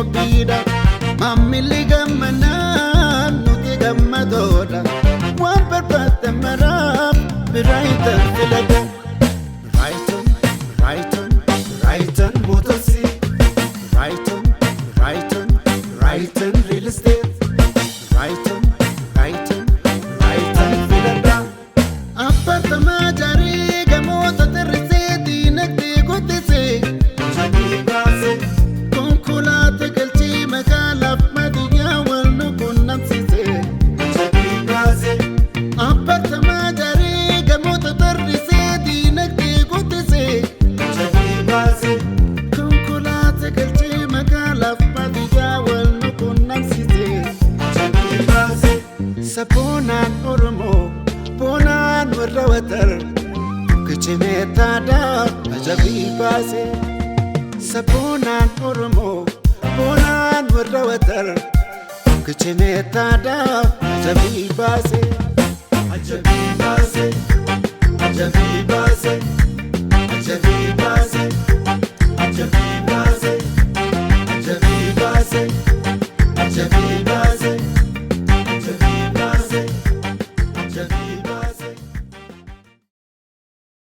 qophiidha maamilli gammanaan nuti gammadoodha waan barbaadde maraaf Brighton filata Brighton Brighton Brighton Motorsi Brighton Brighton Brighton Real Estate Brighton Brighton Brighton filata appartama jarii gamoota tirrisee diinagdee guddisee hojii baasee konkolaata galchee magaalaaf madiyyaa wal nu qunnamsiisee hojii baasee appartama jarii gamoota tirrisee diinagdee guddisee hojii baasee konkolaata galchee magaalaaf madiyyaa wal nu qunnamsiisee hojii baasee sabboonaan Oromoo bonaan warra watar kichimeetaadha ajabii baasee sabboonaan Oromoo bonaan warra watar kichimeetaadha ajabii baasee ajabii baasee ajabii baasee